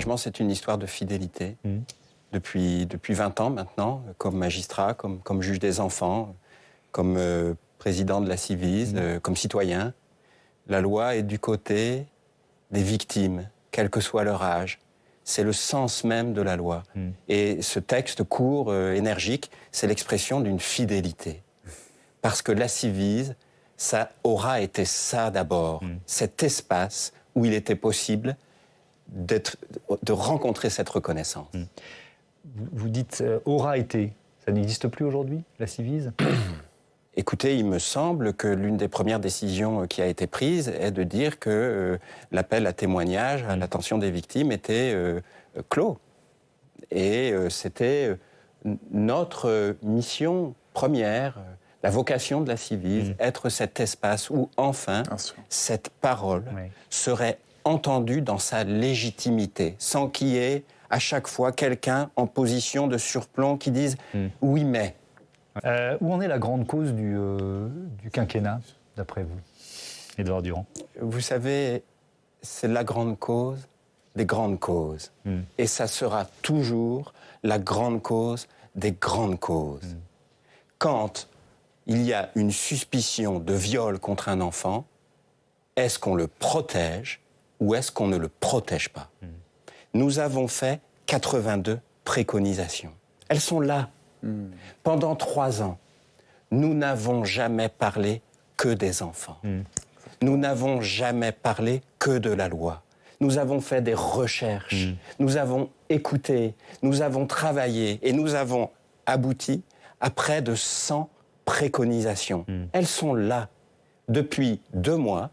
engagement, c'est une histoire de fidélité. Depuis 20 ans maintenant, comme magistrat, comme juge des enfants, comme président de la Civise, comme citoyen. La loi est du côté des victimes, quel que soit leur âge. C'est le sens même de la loi. Et ce texte court, énergique, c'est l'expression d'une fidélité. Parce que la Civise, ça aura été ça d'abord, cet espace où il était possible de rencontrer cette reconnaissance. Vous dites aura été, ça n'existe plus aujourd'hui, la Civise? Écoutez, il me semble que l'une des premières décisions qui a été prise est de dire que l'appel à témoignage à l'attention des victimes était clos. Et c'était notre mission première, la vocation de la Civise, être cet espace où enfin cette parole serait entendue dans sa légitimité, sans qu'il y ait à chaque fois quelqu'un en position de surplomb qui dise « oui mais ». Où en est la grande cause du quinquennat, d'après vous, Édouard Durand? Vous savez, c'est la grande cause des grandes causes. Et ça sera toujours la grande cause des grandes causes. Quand il y a une suspicion de viol contre un enfant, est-ce qu'on le protège ou est-ce qu'on ne le protège pas? Nous avons fait 82 préconisations. Elles sont là. Pendant 3 ans, nous n'avons jamais parlé que des enfants. Nous n'avons jamais parlé que de la loi. Nous avons fait des recherches, nous avons écouté, nous avons travaillé et nous avons abouti à près de 100 préconisations. Elles sont là. Depuis 2 mois,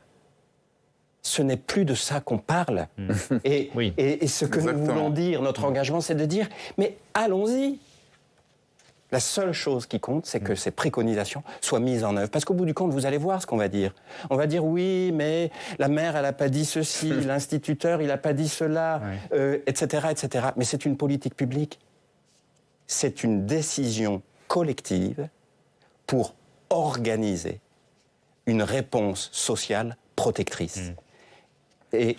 ce n'est plus de ça qu'on parle. Et ce que nous voulons dire, notre engagement, c'est de dire, mais allons-y. La seule chose qui compte, c'est que ces préconisations soient mises en œuvre. Parce qu'au bout du compte, vous allez voir ce qu'on va dire. On va dire, oui, mais la mère, elle n'a pas dit ceci, l'instituteur, il n'a pas dit cela, etc., etc. Mais c'est une politique publique. C'est une décision collective pour organiser une réponse sociale protectrice. Et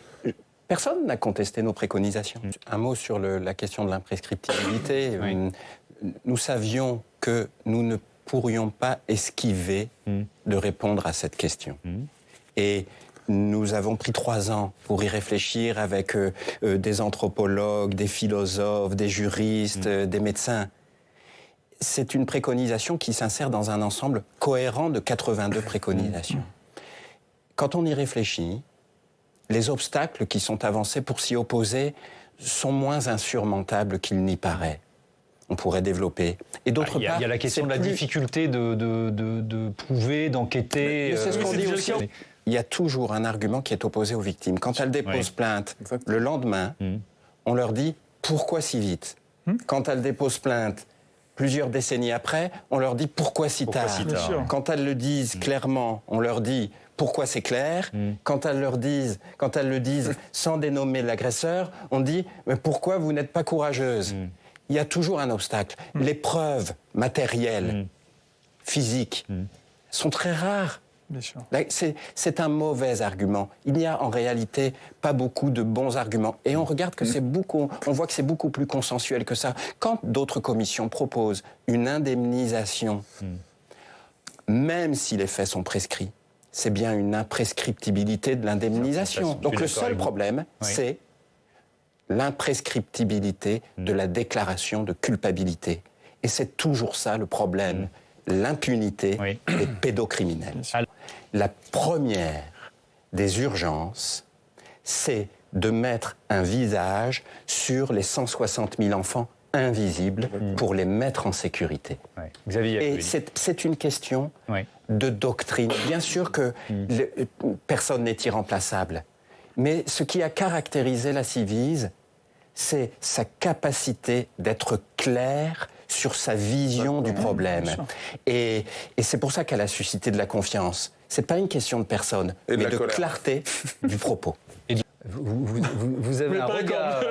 personne n'a contesté nos préconisations. Un mot sur la question de l'imprescriptibilité. Nous savions que nous ne pourrions pas esquiver de répondre à cette question. Et nous avons pris 3 ans pour y réfléchir avec des anthropologues, des philosophes, des juristes, des médecins. C'est une préconisation qui s'insère dans un ensemble cohérent de 82 préconisations. Quand on y réfléchit, les obstacles qui sont avancés pour s'y opposer sont moins insurmontables qu'il n'y paraît. On pourrait développer. Et d'autre part, il y a la question de la difficulté de prouver, d'enquêter. C'est ce qu'on dit aussi. Il y a toujours un argument qui est opposé aux victimes. Quand elles déposent plainte, le lendemain, on leur dit « pourquoi si vite ?» Quand elles déposent plainte, plusieurs décennies après, on leur dit « pourquoi si tard ?» Quand elles le disent clairement, on leur dit « pourquoi c'est clair ?» Quand elles le disent sans dénommer l'agresseur, on dit « mais pourquoi vous n'êtes pas courageuse ?» Il y a toujours un obstacle. Les preuves matérielles, physiques, sont très rares. C'est un mauvais argument. Il n'y a en réalité pas beaucoup de bons arguments. Et on regarde que on voit que c'est beaucoup plus consensuel que ça. Quand d'autres commissions proposent une indemnisation, même si les faits sont prescrits, c'est bien une imprescriptibilité de l'indemnisation. Donc le seul problème, c'est l'imprescriptibilité de la déclaration de culpabilité. Et c'est toujours ça le problème, l'impunité des pédocriminels. La première des urgences, c'est de mettre un visage sur les 160 000 enfants invisibles pour les mettre en sécurité. Et c'est une question de doctrine. Bien sûr que personne n'est irremplaçable. Mais ce qui a caractérisé la Civise, c'est sa capacité d'être claire sur sa vision du problème. Et c'est pour ça qu'elle a suscité de la confiance. C'est pas une question de personne, mais de clarté du propos. Vous avez un regard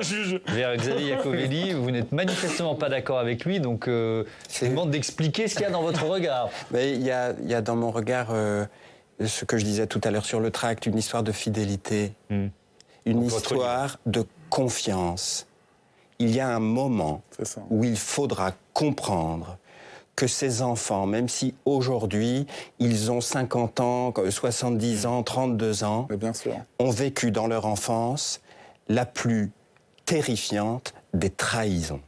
vers Xavier Iacovelli, vous n'êtes manifestement pas d'accord avec lui, donc je vous demande d'expliquer ce qu'il y a dans votre regard. Mais il y a dans mon regard ce que je disais tout à l'heure sur le tract, une histoire de fidélité, une histoire de confiance, il y a un moment où il faudra comprendre que ces enfants, même si aujourd'hui ils ont 50 ans, 70 ans, 32 ans, ont vécu dans leur enfance la plus terrifiante des trahisons.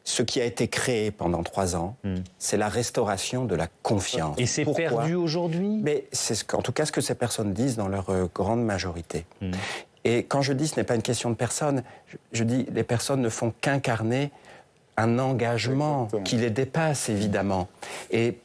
Ce qui a été créé pendant 3 ans, c'est la restauration de la confiance. Et c'est perdu aujourd'hui ? Mais c'est en tout cas ce que ces personnes disent dans leur grande majorité. Et quand je dis ce n'est pas une question de personnes, je dis les personnes ne font qu'incarner un engagement qui les dépasse évidemment. Et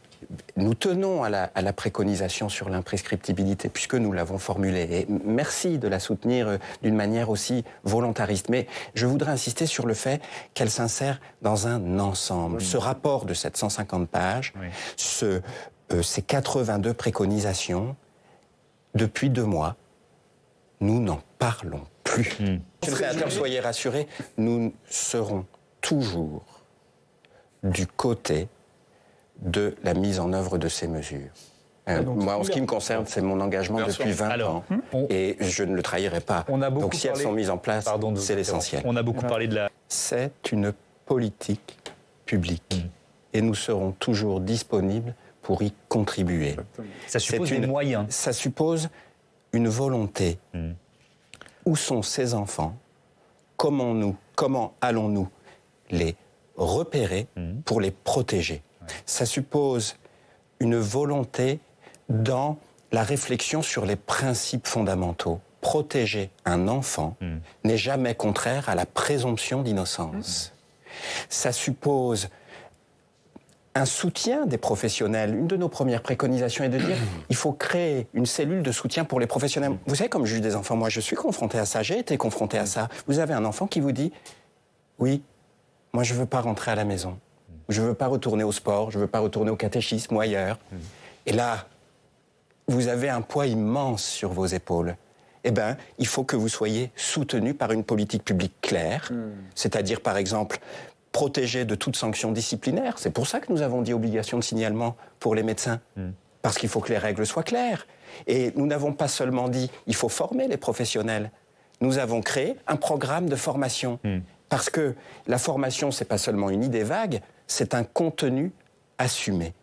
nous tenons à la préconisation sur l'imprescriptibilité, puisque nous l'avons formulée. Et merci de la soutenir d'une manière aussi volontariste. Mais je voudrais insister sur le fait qu'elle s'insère dans un ensemble. Ce rapport de 750 pages, ces 82 préconisations, depuis 2 mois, nous n'en parlons plus. Monsieur le sénateur, soyez rassurés, nous serons toujours du côté de la mise en œuvre de ces mesures. Moi, en ce qui me concerne, c'est mon engagement depuis 20 ans. Et je ne le trahirai pas. Donc si elles sont mises en place, c'est l'essentiel. On a beaucoup parlé de la... C'est une politique publique. Et nous serons toujours disponibles pour y contribuer. Ça suppose des moyens. Ça suppose une volonté. Où sont ces enfants ? Comment allons-nous les repérer pour les protéger ? Ça suppose une volonté dans la réflexion sur les principes fondamentaux. Protéger un enfant n'est jamais contraire à la présomption d'innocence. Ça suppose un soutien des professionnels. Une de nos premières préconisations est de dire il faut créer une cellule de soutien pour les professionnels. Vous savez, comme juge des enfants, moi je suis confronté à ça, j'ai été confronté à ça. Vous avez un enfant qui vous dit oui, moi je ne veux pas rentrer à la maison. Je ne veux pas retourner au sport, je ne veux pas retourner au catéchisme ou ailleurs. Et là, vous avez un poids immense sur vos épaules. Eh bien, il faut que vous soyez soutenu par une politique publique claire, c'est-à-dire, par exemple, protégé de toute sanction disciplinaire. C'est pour ça que nous avons dit obligation de signalement pour les médecins, parce qu'il faut que les règles soient claires. Et nous n'avons pas seulement dit il faut former les professionnels, nous avons créé un programme de formation. Parce que la formation, ce n'est pas seulement une idée vague, c'est un contenu assumé.